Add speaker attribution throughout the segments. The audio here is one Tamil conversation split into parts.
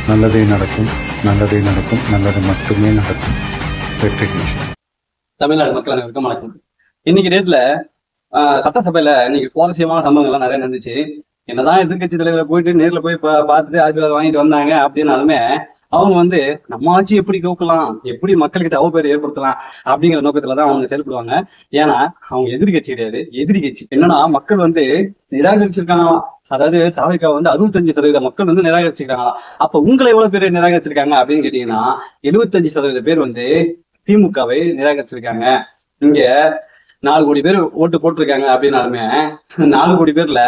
Speaker 1: நல்லதே நடக்கும், நல்லதே நடக்கும், நல்லது மட்டுமே நடக்கும். வெற்றி நிச்சயம்.
Speaker 2: தமிழ்நாடு மக்கள் அனைவருக்கும் வணக்கம். இன்னைக்கு டேட்ல சட்டசபையில இன்னைக்கு சுவாரஸ்யமான சம்பவங்கள்லாம் நிறைய நடந்துச்சு. என்னதான் எதிர்கட்சி தலைவரை போயிட்டு நேர்ல போய் பார்த்துட்டு ஆசீர்வாதம் வாங்கிட்டு வந்தாங்க அப்படின்னாலுமே அவங்க நம்ம ஆட்சி எப்படி கோக்கலாம், எப்படி மக்கள்கிட்ட அவப்பேர் ஏற்படுத்தலாம் அப்படிங்கிற நோக்கத்துலதான் அவங்க செயல்படுவாங்க. ஏன்னா அவங்க எதிர்கட்சி கிடையாது, எதிரி கட்சி. என்னன்னா மக்கள் நிராகரிச்சிருக்காங்க. அதாவது தாவேகா 65% மக்கள் நிராகரிச்சிருக்காங்களா. அப்ப உங்களை எவ்வளவு பேர் நிராகரிச்சிருக்காங்க அப்படின்னு கேட்டீங்கன்னா 75% பேர் திமுகவை நிராகரிச்சிருக்காங்க. இங்க 4 கோடி பேர் ஓட்டு போட்டிருக்காங்க அப்படின்னாலுமே 4 கோடி பேர்ல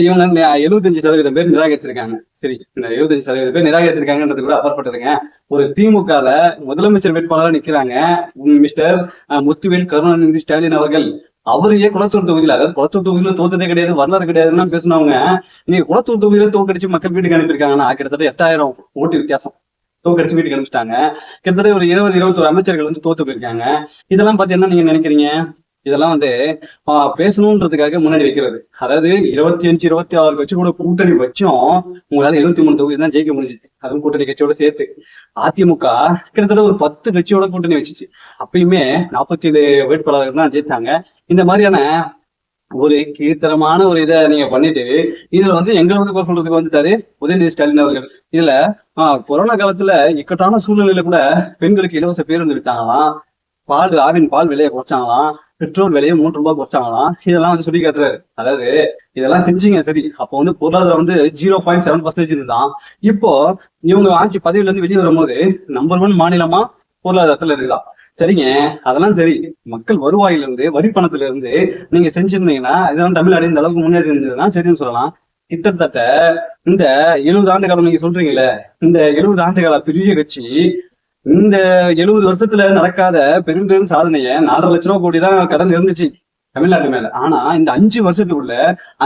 Speaker 2: இவங்க 75% பேர் நிராகரிச்சிருக்காங்க. சரி, இந்த 75% பேர் நிராகரிச்சிருக்காங்கன்றது கூட அப்பாற்பட்டதுங்க. ஒரு திமுகல முதலமைச்சர் வேட்பாளராக நிக்கிறாங்க மிஸ்டர் முத்துவேல் கருணாநிதி ஸ்டாலின் அவர்கள். அவரையே குளத்தூர் தொகுதியில, அதாவது குளத்தூர் தொகுதியில தோத்ததே கிடையாது, வரலாறு கிடையாதுன்னா பேசினவங்க நீங்க குளத்தூர் தொகுதியில தோக்கடிச்சு மக்கள் வீட்டுக்கு அனுப்பியிருக்காங்கன்னா கிட்டத்தட்ட 8000 ஓட்டு வித்தியாசம் தோக்கடிச்சு வீட்டுக்கு அனுப்பிச்சிட்டாங்க. கிட்டத்தட்ட ஒரு 20-21 அமைச்சர்கள் தோத்து போயிருக்காங்க. இதெல்லாம் பார்த்து என்ன நீங்க நினைக்கிறீங்க? இதெல்லாம் பேசணுன்றதுக்காக முன்னாடி வைக்கிறது. அதாவது 25-26 கட்சி கூட கூட்டணி வச்சோம் உங்களால 73 தொகுதி தான் ஜெயிக்க முடிஞ்சிச்சு, அதுவும் கூட்டணி கட்சியோட சேர்த்து. அதிமுக கிட்டத்தட்ட ஒரு 10 கட்சியோட கூட்டணி வச்சுச்சு, அப்பயுமே 47 வேட்பாளர்கள் தான் ஜெயிச்சாங்க. இந்த மாதிரியான ஒரு கீர்த்தனமான ஒரு இதை நீங்க பண்ணிட்டு இதுல எங்களை குறை சொல்றதுக்கு வந்துட்டாரு உதயநிதி ஸ்டாலின் அவர்கள். இதுல கொரோனா காலத்துல இக்கட்டான சூழ்நிலையில கூட பெண்களுக்கு இலவச பேருந்து விட்டாங்களாம், ஆவின் பால் விலையை குறைச்சாங்களாம், பெட்ரோல் விலையை 3 ரூபாய் குறைச்சாங்களாம். இதெல்லாம் சொல்லி காட்டுறாரு. அதாவது இதெல்லாம் செஞ்சீங்க சரி, அப்போ பொருளாதாரம் 0.7% இருந்தான். இப்போ இவங்க ஆட்சி பதவியில இருந்து வெளியே வரும்போது நம்பர் 1 மாநிலமா பொருளாதாரத்துல இருக்கலாம். சரிங்க, அதெல்லாம் சரி. மக்கள் வருவாயிலிருந்து வரி பணத்துல இருந்து நீங்க செஞ்சிருந்தீங்கன்னா இதெல்லாம் தமிழ்நாடு இந்த அளவுக்கு முன்னேறி இருந்ததுன்னா சரின்னு சொல்லலாம். கிட்டத்தட்ட இந்த 70 ஆண்டு காலம் நீங்க சொல்றீங்களே, இந்த 70 ஆண்டு கால பெரிய கட்சி இந்த 70 வருஷத்துல நடக்காத பெரும் சாதனைய 4.5 லட்சம் கோடி தான் கடன் இருந்துச்சு தமிழ்நாட்டு மேல. ஆனா இந்த 5 வருஷத்துக்குள்ள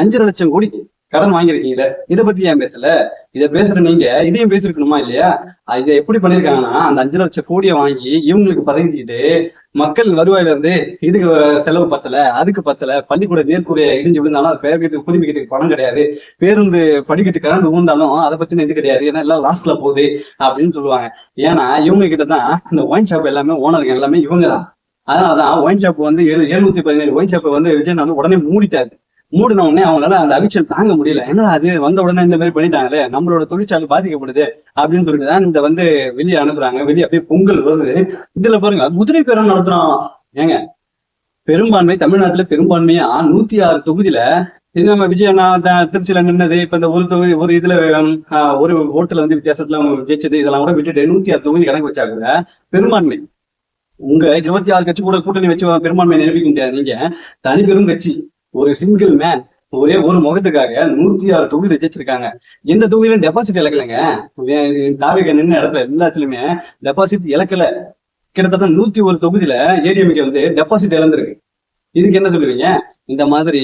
Speaker 2: 5.5 லட்சம் கோடி கடன் வாங்கிருக்கீங்களே, இதை பத்தி ஏன் பேசல? இதை பேசுற நீங்க இதையும் பேசிருக்கணுமா இல்லையா? இதை எப்படி பண்ணிருக்காங்கன்னா அந்த 5 லட்சம் கோடியை வாங்கி இவங்களுக்கு பதவிக்கிட்டு மக்கள் வருவாயில இருந்து இதுக்கு செலவு பத்தல, அதுக்கு பத்தல, பள்ளிக்கூட நேர்கூட இடிஞ்சு விழுந்தாலும் அது பேருக்கு புதுப்பிக்கிறதுக்கு பணம் கிடையாது, பேருந்து படிக்கட்டு கரண்டு விழுந்தாலும் அதை பத்தின இது கிடையாது, ஏன்னா எல்லாம் லாஸ்ட்ல போகுது அப்படின்னு சொல்லுவாங்க. ஏன்னா இவங்க கிட்டதான் இந்த ஒயின் ஷாப் எல்லாமே ஓனர்கள் எல்லாமே இவங்க தான். அதனாலதான் wine shop 717 wine shop Vijay உடனே மூடிட்டாரு. மூடின உடனே அவங்களால அந்த அவிச்சல் தாங்க முடியல. ஏன்னா அது வந்த உடனே இந்த மாதிரி பண்ணிட்டாங்களே, நம்மளோட தொழிற்சாலை பாதிக்கப்படுது அப்படின்னு சொல்லிட்டுதான் இந்த வெளியே அனுப்புறாங்க. வெளியே அப்படியே பொங்கல் வருது. இதுல பாருங்க, குதிரை பேரம் நடத்துறோம். ஏங்க, பெரும்பான்மை தமிழ்நாட்டுல பெரும்பான்மையா 106 தொகுதியில நம்ம விஜய் திருச்சியில நின்னது, இப்ப இந்த ஒரு தொகுதி ஒரு இதுல ஒரு ஓட்டுல வித்தியாசத்துல ஜெயிச்சது, இதெல்லாம் கூட விட்டுட்டு 106 தொகுதி கணக்கு வச்சா கூட பெரும்பான்மை உங்க 26 கட்சி கூட கூட்டணி வச்சு பெரும்பான்மை நிரூபிக்க முடியாது. நீங்க தனி பெரும் கட்சி, ஒரு சிங்கிள் மேன், ஒரே ஒரு முகத்துக்காக 106 தொகுதியில ஜெயிச்சிருக்காங்க. எந்த தொகுதியிலும் டெபாசிட் இழக்கலைங்க. தாவேகா நின்ன இடத்துல எல்லாத்துலயுமே டெபாசிட் இழக்கல. கிட்டத்தட்ட 101 தொகுதியில ஏடிஎம்கே டெபாசிட் இழந்திருக்கு. இதுக்கு என்ன சொல்லுவீங்க? இந்த மாதிரி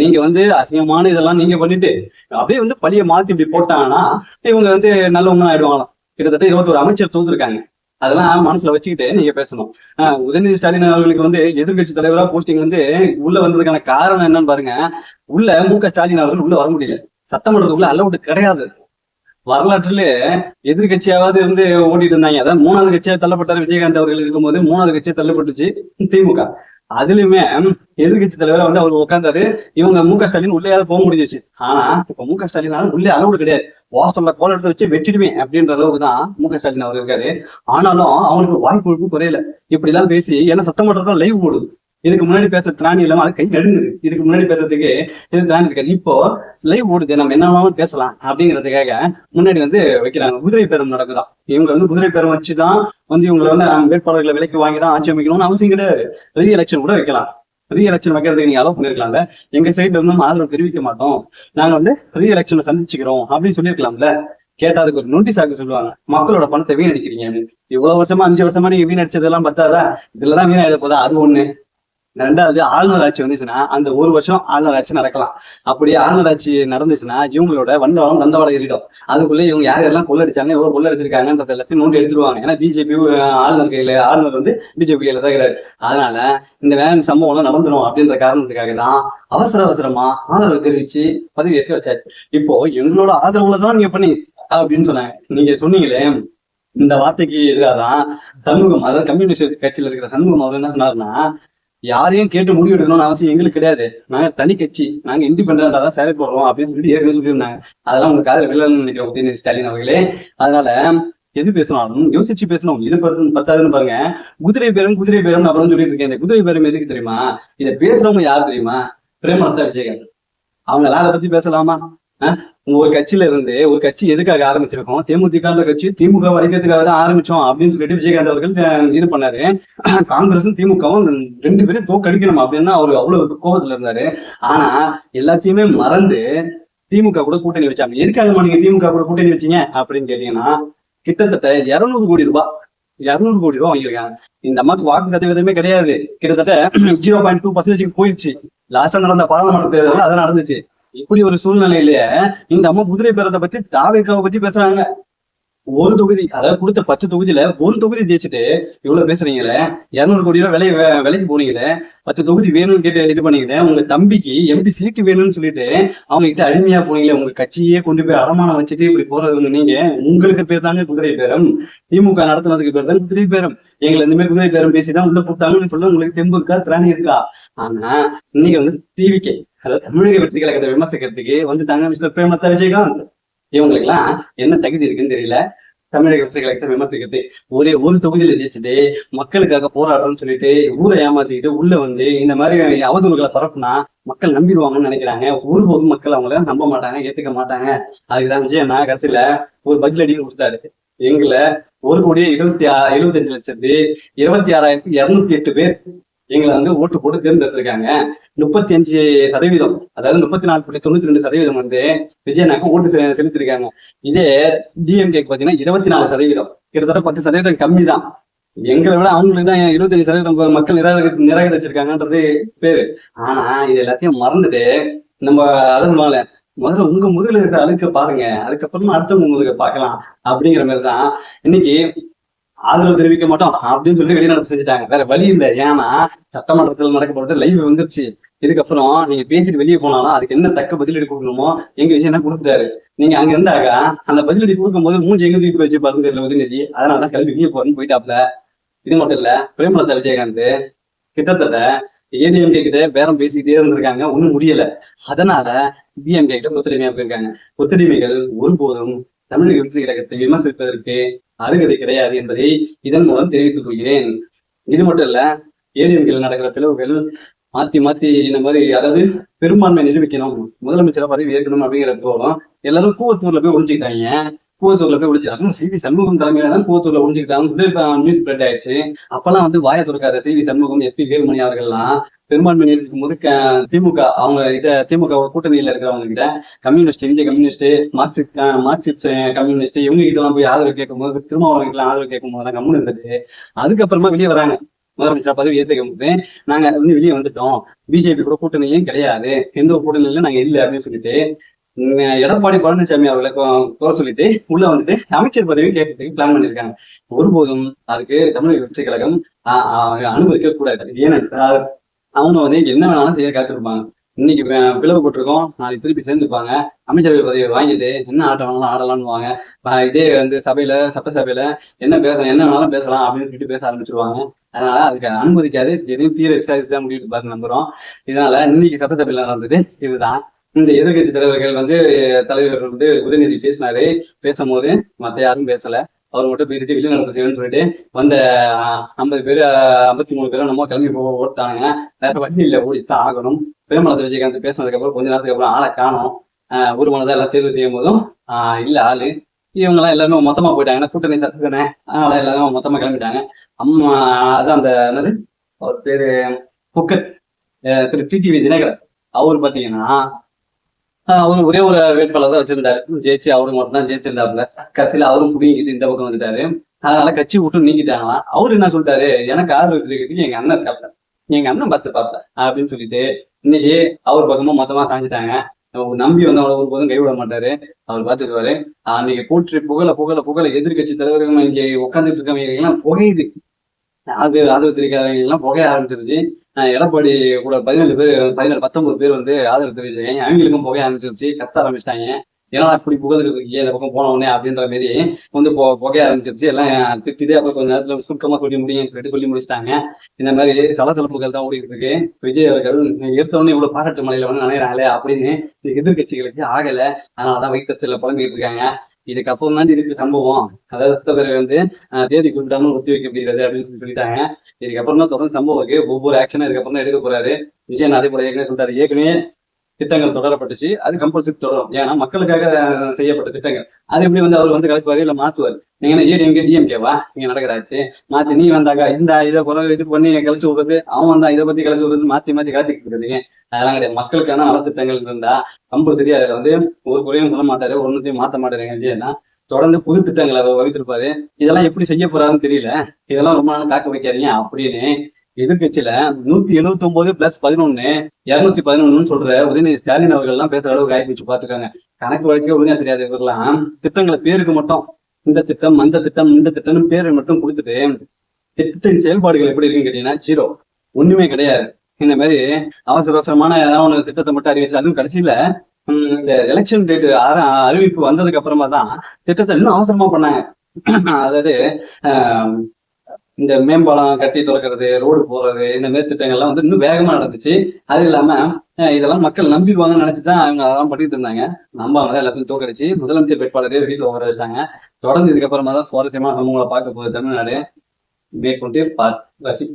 Speaker 2: நீங்க அசிங்கமான இதெல்லாம் நீங்க பண்ணிட்டு அப்படியே பழிய மாத்தி இப்படி போட்டாங்கன்னா இவங்க நல்லவங்க ஆயிடுவாங்களாம். கிட்டத்தட்ட 21 அமைச்சர் தோத்துருக்காங்க. அதெல்லாம் மனசுல வச்சுக்கிட்டு நீங்க பேசணும். உதயநிதி ஸ்டாலின் அவர்களுக்கு எதிர்கட்சி தலைவரா போஸ்டிங் உள்ள வந்ததுக்கான காரணம் என்னன்னு பாருங்க. உள்ள மு.க. ஸ்டாலின் அவர்கள் உள்ள வர முடியல, சட்டமன்றத்துக்குள்ள அலவுட் கிடையாது. வரலாற்றுல எதிர்கட்சியாவது ஓடிட்டு இருந்தாங்க. அதான் 3வது கட்சியா தள்ளப்பட்டார் விஜயகாந்த் அவர்கள் இருக்கும்போது 3வது கட்சியா தள்ளப்பட்டுச்சு திமுக. அதுலயுமே எதிர்கட்சி தலைவரா அவர் உட்கார்ந்தாரு. இவங்க மு.க. ஸ்டாலின் உள்ளேயாவது போக முடிஞ்சிச்சு. ஆனா இப்ப மு.க. ஸ்டாலினால உள்ளே அலவுட் கிடையாது. வாசல்ல கோல் எடுத்து வச்சு வெட்டிடுவேன் அப்படின்ற அளவுக்கு தான் மு.க. ஸ்டாலின் அவர் இருக்காரு. ஆனாலும் அவனுக்கு வாய்ப்பு குறையல. இப்படி எல்லாம் பேசி, ஏன்னா சட்டமன்றத்தான் லைவ் ஓடுது. இதுக்கு முன்னாடி பேச திராணி இல்லாம அது கை நடுங்குது. இதுக்கு முன்னாடி பேசுறதுக்கு இது திராணி இருக்காது. இப்போ லைவ் ஓடுது, நம்ம என்னன்னாலும் பேசலாம் அப்படிங்கிறதுக்காக முன்னாடி வைக்கிறாங்க. குதிரை பேரம் நடக்குதான். இவங்க குதிரை பேரம் வச்சுதான் இவங்களை வேட்பாளர்களை விலைக்கு வாங்கிதான் ஆட்சி அமைக்கணும்னு அவசியம் கிடையாது. ரீ எலெக்ஷன் கூட வைக்கலாம். ரீ எலெக்ஷன் வைக்கிறதுக்கு நீங்க அலோவ் பண்ணிருக்கலாம்ல. எங்க சைட்ல ஆதரவு தெரிவிக்க மாட்டோம், நாங்க ரீ எலெக்ஷன்ல சந்திச்சுக்கிறோம் அப்படின்னு சொல்லியிருக்கலாம்ல. கேட்டா அதுக்கு ஒரு நோட்டீஸ் ஆக சொல்லுவாங்க, மக்களோட பணத்தை வீணடிக்கிறீங்க அப்படின்னு. இவ்வளவு வருஷமா 5 வருஷமா நீங்க வீணடிச்சதெல்லாம் பத்தாதா? இதுலதான் வீணாயிட போதா? அது ஒண்ணு. 2வது, ஆளுநர் ஆட்சி வந்துச்சுன்னா அந்த 1 வருஷம் ஆளுநர் ஆட்சி நடக்கலாம். அப்படியே ஆளுநர் ஆட்சி நடந்துச்சுன்னா இவங்களோட வண்டவாளம் தண்டவாளம் ஏறிடும். அதுக்குள்ள இவங்க யாரெல்லாம் கொள்ளடிச்சாங்க, எவ்வளவு கொள்ளடிச்சிருக்காங்கன்றத எல்லாத்தையும் நோண்டி எடுத்துருவாங்க. ஏன்னா பிஜேபி ஆளுநர் கையில, ஆளுநர் பிஜேபி கையில தான் இருக்கிறாரு. அதனால இந்த வேலை சம்பவம் நடந்துடும் அப்படின்ற காரணத்துக்காக தான் அவசரமா ஆதரவு தெரிவிச்சு பதவி ஏற்க வச்சாச்சு. இப்போ எங்களோட ஆதரவுல தான் நீங்க பண்ணி அப்படின்னு சொன்னாங்க. நீங்க சொன்னீங்களே இந்த வார்த்தைக்கு எதிராதான் சண்முகம், அதாவது கம்யூனிஸ்ட் கட்சியில இருக்கிற சண்முகம் அவர் என்ன சொன்னாருன்னா, யாரையும் கேட்டு முடிவு எடுக்கணும்னு அவசியம் எங்களுக்கு கிடையாது, நாங்க தனி கட்சி, நாங்க இண்டிபெண்டா தான் செயல்படுறோம் அப்படின்னு சொல்லிட்டு ஏற்கனவே சொல்லியிருந்தாங்க. அதெல்லாம் உங்களுக்கு காதுல வில்லன்னு நினைக்கிறோம் உதயநிதி ஸ்டாலின் அவர்களே. அதனால எது பேசணும் யோசிச்சு பேசணும். இது பத்தாதுன்னு பாருங்க, குதிரை பேரும் அப்புறம் சொல்லிட்டு இருக்கேன். இந்த குதிரை பேரம் எதுக்கு தெரியுமா? இதை பேசுறவங்க யார் தெரியுமா? பிரேமலதா விஜயகாந்த். அவங்களாம் அதை பத்தி பேசலாமா? ஒரு கட்சியில இருந்து ஒரு கட்சி எதுக்காக ஆரம்பிச்சிருக்கோம்? தேமுதிக கட்சி திமுக வரைக்கிறதுக்காக தான் ஆரம்பிச்சோம் அப்படின்னு சொல்லிட்டு விஜயகாந்த் அவர்கள் இது பண்ணாரு. காங்கிரஸும் திமுகவும் 2 பேரும் தோக்கடிக்கணும் அப்படின்னா அவரு அவ்வளவு கோபத்துல இருந்தாரு. ஆனா எல்லாத்தையுமே மறந்து திமுக கூட கூட்டணி வச்சாங்க. எதுக்காக நீங்க திமுக கூட கூட்டணி வச்சீங்க அப்படின்னு கேட்டீங்கன்னா, கிட்டத்தட்ட 200 கோடி ரூபாய் வாங்கியிருக்காங்க. இந்த அம்மாக்கு வாக்கு சதவீதமே கிடையாது. கிட்டத்தட்ட 0.2% போயிடுச்சு. லாஸ்டா நடந்த பாராளுமன்ற தேர்தல் அதான் நடந்துச்சு. இப்படி ஒரு சூழ்நிலையிலேயே இந்த அம்மா குதிரை பேரத்தை பத்தி தாவேக்காவை பத்தி பேசுறாங்க. ஒரு தொகுதி, அதாவது கொடுத்த 10 தொகுதியில ஒரு தொகுதி ஜெயிச்சுட்டு இவ்வளவு பேசுறீங்களே, 200 கோடி ரூபாய் விலைக்கு போனீங்களே, 10 தொகுதி வேணும்னு கேட்டு இது பண்ணீங்களே, உங்க தம்பிக்கு எம்பி சீட்டு வேணும்னு சொல்லிட்டு அவங்க கிட்ட அடிமையா போனீங்களே, உங்க கட்சியே கொண்டு போய் அடமானம் வச்சுட்டு இப்படி போறது நீங்க, உங்களுக்கு பேர் தாங்க குதிரை பேரம். திமுக நடத்துனதுக்கு பேர் தான் குதிரை பேரம். எங்களை இந்த மாதிரி குதிரை பேரம் பேசிதான் உள்ள கூப்பிட்டாங்கன்னு சொல்ல உங்களுக்கு தெம்பு இருக்கா, திராணி இருக்கா? ஆனா இன்னைக்கு வந்து டிவிக்கு, அதாவது தமிழக வெற்றி கழகத்தை விமர்சிக்கிறதுக்கு வந்துட்டாங்க மிஸ்டர் பிரேமலதா விஜயகாந்த். இவங்களுக்கு எல்லாம் என்ன தகுதி இருக்குன்னு தெரியல. தமிழக வெற்றி கழகத்தை விமர்சிக்கிறது, ஒரு தொகுதியில ஜெயிச்சுட்டு மக்களுக்காக போராடுறோம்னு சொல்லிட்டு ஊரை ஏமாத்திக்கிட்டு உள்ள வந்து இந்த மாதிரி அவதூறுகளை பரப்புனா மக்கள் நம்பிடுவாங்கன்னு நினைக்கிறாங்க. ஒருபோதும் மக்கள் அவங்கள நம்ப மாட்டாங்க, ஏத்துக்க மாட்டாங்க. அதுக்குதான் விஜயண்ணா கடைசியில ஒரு பதிலடியும் கொடுத்தாரு. எங்களை 1,75,26,208 பேர் எங்களை வந்து ஓட்டு போட்டு தேர்ந்தெடுத்திருக்காங்க. 35%, அதாவது 34.92% வந்து விஜயனாக்கு ஓட்டு செலுத்திருக்காங்க. இதே டிஎம்கேக்கு பாத்தீங்கன்னா 24%, கிட்டத்தட்ட 10% கம்மி தான். எங்களை விட அவங்களுக்கு தான் 25% மக்கள் நிராகரிச்சிருக்காங்கன்றது பேரு. ஆனா இது எல்லாத்தையும் மறந்துட்டு நம்ம அதனால முதல்ல உங்க முதுகுல இருக்கிற அழுக்க பாருங்க, அதுக்கப்புறமா அடுத்தவங்க முதுக பார்க்கலாம் அப்படிங்கிற மாதிரிதான் இன்னைக்கு ஆதரவு தெரிவிக்க மாட்டோம் அப்படின்னு சொல்லி வெளிநடப்பு செஞ்சுட்டாங்க. வேற வழி இல்லை. ஏன்னா சட்டமன்றத்தில் நடக்க போறது லைவ் வந்துருச்சு. இதுக்கப்புறம் நீங்க பேசிட்டு வெளியே போனாலும் அதுக்கு என்ன தக்க பதிலடி கொடுக்கணுமோ எங்க விஷயம் என்ன கொடுத்தாரு. நீங்க அங்க இருந்தாக அந்த பதிலடி கொடுக்கும் போது மூஞ்சி எங்க தூக்கி வச்சு பாருங்க தெரியல உதயநிதி. அதனாலதான் கல்வி வெளியே போறேன்னு போயிட்டாப்ல. இது மட்டும் இல்ல, பிரேமலதா விஜயகாந்த் கிட்டத்தட்ட ஏடிஎம்கே கிட்ட பேரம் பேசிக்கிட்டே இருந்திருக்காங்க, ஒண்ணும் முடியல. அதனால டிஎம்கே கிட்ட ஒத்துழைமையா போயிருக்காங்க. ஒத்துழைமைகள் ஒருபோதும் தமிழக வெற்றி கழகத்தை விமர்சிப்பதற்கு அருகதை கிடையாது என்பதை இதன் மூலம் தெரிவித்துக் கொள்கிறேன். இது மட்டும் இல்ல, ஏடிஎம்கேல நடக்கிற பிளவுகள் மாத்தி இந்த மாதிரி, அதாவது பெரும்பான்மை நிரூபிக்கணும், முதலமைச்சரா பதவி ஏற்கணும் அப்படிங்கிறப்போ எல்லாரும் கூவத்தூர்ல போய் ஒழிஞ்சுக்கிட்டாங்க. கூவத்தூர்ல போய் ஒழிச்சு சிவி சண்முகம் தலைமையில தான் கூவத்தூர்ல ஒழிஞ்சுக்கிட்டாங்க நியூஸ் ஸ்ப்ரெட் ஆயிடுச்சு. அப்பெல்லாம் வந்து வாய துறக்காத சிவி சண்முகம், எஸ்பி வேலுமணி அவர்கள்லாம் பெரும்பான்மை நிரூபிக்கும் போது திமுக திமுக கூட்டணியில இருக்கிறவங்க கிட்ட கம்யூனிஸ்ட், இந்திய கம்யூனிஸ்ட், மார்க்சிஸ்ட் கம்யூனிஸ்ட் இவங்க கிட்ட எல்லாம் போய் ஆதரவு கேட்கும் போது, திருமாவளவன் கிட்ட ஆதரவு கேட்கும் போது கம்முன்னு இருந்தது. அதுக்கப்புறமா வெளியே வராங்க, முதலமைச்சர் பதவி ஏற்றுக்கும் போது நாங்க வந்து வெளியே வந்துட்டோம், பிஜேபி கூட கூட்டணியும் கிடையாது, எந்த ஒரு கூட்டணியிலும் நாங்க இல்லை அப்படின்னு சொல்லிட்டு எடப்பாடி பழனிசாமி அவர்களை குறை சொல்லிட்டு உள்ள வந்துட்டு அமைச்சர் பதவி கேட்கறதுக்கு பிளான் பண்ணிருக்காங்க. ஒருபோதும் அதுக்கு தமிழக வெற்றி கழகம் அனுமதிக்க கூடாது. ஏனென்றால் அவங்க வந்து என்ன வேணாலும் செய்ய காத்திருப்பாங்க. இன்னைக்கு பிளவு போட்டிருக்கோம், நாளைக்கு திருப்பி சேர்ந்துப்பாங்க, அமைச்சரவை பதவியை வாங்கிட்டு என்ன ஆட்டம் வேணாலும் ஆடலாம்னுவாங்க. இதே வந்து சட்டசபையில என்ன வேணாலும் பேசலாம் அப்படின்னு சொல்லிட்டு பேச ஆரம்பிச்சிருவாங்க. அதனால அதுக்கு அனுமதிக்காது, எதையும் தீர விசாரிச்சுதான் முடிவு பார்த்து நம்புறோம். இதனால இன்னைக்கு சட்டசபையில நடந்தது இதுதான். இந்த எதிர்கட்சி தலைவர்கள் வந்து தலைவர்கள் வந்து உதயநிதி பேசும்போது மத்த யாரும் பேசல. அவர் மட்டும் போயிட்டு வெளிநடப்பு செய்யணும்னு சொல்லிட்டு வந்த 50 பேர் 53 பேரும் நம்ம கிளம்பி ஓட்டாங்க. வேற வழி இல்லை, ஓடித்தான் ஆகணும். பிரேமலதா விஜயகாந்த் பேசினதுக்கு அப்புறம் கொஞ்ச நேரத்துக்கு அப்புறம் ஆளை காணும். ஒரு மனதான் எல்லாம் தேர்வு செய்யும் போதும் இல்ல ஆளு, இவங்கெல்லாம் எல்லாருமே மொத்தமா போயிட்டாங்க. கூட்டணி சத்து தானே, அதனால எல்லாரும் மொத்தமா கிளம்பிட்டாங்க. அதான் அந்த என்னது அவர் பேரு புக்கர், திரு டிடிவி தினகரன். அவரு பாத்தீங்கன்னா அவரு ஒரே ஒரு வேட்பாளர் தான் வச்சிருந்தாரு, ஜெயிச்சு அவரு மட்டும் தான் ஜெயிச்சிருந்தாப்புல. கடைசியில அவரும் புடிங்கிட்டு இந்த பக்கம் வந்துட்டாரு. அதனால கட்சி விட்டு நீக்கிட்டாங்களாம். அவரு என்ன சொல்லிட்டாரு, எனக்கு ஆதரவு தெரிவிக்கிறதுக்கு எங்க அண்ணன் இருக்காப்ல, எங்க அண்ணன் பார்த்துப்பாப்ல அப்படின்னு சொல்லிட்டு இன்னைக்கு அவர் பக்கமும் மொத்தமா தாங்கிட்டாங்க. நம்பி வந்து அவளை ஒரு போதும் கைவிட மாட்டாரு, அவர் பார்த்துக்குவாரு. அன்னைக்கு போற்றி புகழ எதிர்கட்சி தலைவர்கள் இங்க உட்காந்துட்டு இருக்கவங்க எல்லாம் புகையுது, ஆதரவு தெரிவிக்காதவங்க எல்லாம் புகைய ஆரம்பிச்சிருச்சு. எடப்பாடி கூட 19 பேர் வந்து ஆதரவு தெரிவிச்சாங்க, அவங்களுக்கும் புகைய ஆரம்பிச்சிருச்சு, கத்த ஆரம்பிச்சிட்டாங்க. ஏன்னா அப்படி புகழ்ந்துட்டு இருக்கீங்க இந்த பக்கம் போன உடனே அப்படின்ற மாதிரி வந்து புகைய ஆரம்பிச்சிருச்சு. எல்லாம் திட்டிட்டு அப்புறம் கொஞ்ச நேரத்துல சுருக்கமா சொல்லி முடியும் சொல்லிட்டு சொல்லி முடிச்சிட்டாங்க. இந்த மாதிரி சலசலப்புகள் தான் ஓடிட்டு இருக்கு. விஜய் அவர்கள் எடுத்த உடனே இவ்வளவு பாராட்டு மலையில வந்து நினைறாங்களே அப்படின்னு எதிர்கட்சிகளுக்கு ஆகல. அதனாலதான் வைத்தறிச்சல புலம்பிட்டு இருக்காங்க. இதுக்கப்புறம் தான் இருக்கு சம்பவம். அதாவது சட்டப்பேரவை வந்து தேதி குறிப்பிடாமல் ஒத்தி வைக்க முடியாது அப்படின்னு சொல்லிட்டாங்க. இதுக்கப்புறம் தான் தொடர்ந்து சம்பவம் இருக்கு. ஒவ்வொரு ஆக்ஷனும் இதுக்கப்புறம் தான் எடுக்க போறாரு விஜயன். அதே போல ஏற்கனவே சொல்றாரு, ஏற்கனவே திட்டங்கள் தொடரப்பட்டுச்சு, அது கம்பல்சரி தொடரும். ஏன்னா மக்களுக்காக செய்யப்பட்ட திட்டங்கள். அது எப்படி வந்து அவர் வந்து கலைப்பாரு இல்ல மாத்துவாரு. நீங்க ஏடிஎம்கே டிஎம்கேவா நீங்க நடக்கிறாச்சு மாத்தி நீ வந்தாக்கா இந்த இதை குறை இது பண்ணி கழிச்சு விடுறது, அவன் வந்தா இதை பத்தி கழிச்சு விடுறது, மாத்தி மாத்தி கழிச்சுட்டு இருக்கிறீங்க. அதெல்லாம் கிடையாது. மக்களுக்கான நலத்திட்டங்கள் இருந்தா கம்பல்சரி அதுல வந்து ஒரு குறையும் சொல்ல மாட்டாரு, ஒன்னுத்தையும் மாத்த மாட்டாரு. விஜயன்னா தொடர்ந்து புது திட்டங்களை வகுத்திருப்பாரு. இதெல்லாம் எப்படி செய்ய போறாருன்னு தெரியல. இதெல்லாம் ரொம்ப நாள் காக்க வைக்காதீங்க அப்படின்னு எதிர்கட்சியில 179+11 211 சொல்ற உதயநிதி ஸ்டாலின் அவர்கள் எல்லாம் பேசுற அளவுக்கு ஆகி வச்சு பாத்துக்காங்க. கணக்கு வழக்கே ஒழுங்கா தெரியாது. இவரெல்லாம் திட்டங்களை பேருக்கு மட்டும் இந்த திட்டம் அந்த திட்டம் இந்த திட்டம்னு பேரை மட்டும் கொடுத்துட்டு திட்டத்தின் செயல்பாடுகள் எப்படி இருக்குன்னு கேட்டீங்கன்னா 0, ஒண்ணுமே கிடையாது. இந்த மாதிரி அவசர அவசரமான ஏதாவது ஒன்று திட்டத்தை மட்டும் அறிவிச்சு, அதுவும் கடைசியில இந்த எலெக்ஷன் டேட் அறிவிப்பு வந்ததுக்கு அப்புறமா தான் திட்டத்தை இன்னும் அவசரமா பண்ணாங்க. அதாவது இந்த மேம்பாலம் கட்டி திறக்கிறது, ரோடு போடுறது, இந்த மாதிரி திட்டங்கள்லாம் வந்து இன்னும் வேகமா நடந்துச்சு. அது இல்லாம இதெல்லாம் மக்கள் நம்பிடுவாங்கன்னு நினைச்சுதான் அவங்க அதெல்லாம் பண்ணிட்டு இருந்தாங்க. நம்பாம தான் எல்லாத்தையும் தோக்கடிச்சு முதலமைச்சர் வேட்பாளரே வீட்டில் உட்கார வச்சிட்டாங்க. தொடர்ந்து இதுக்கப்புறமா தான் சுவாரஸ்யமா சமூகங்களை பார்க்க போகுது தமிழ்நாடு. மேற்கொண்டு ரசி.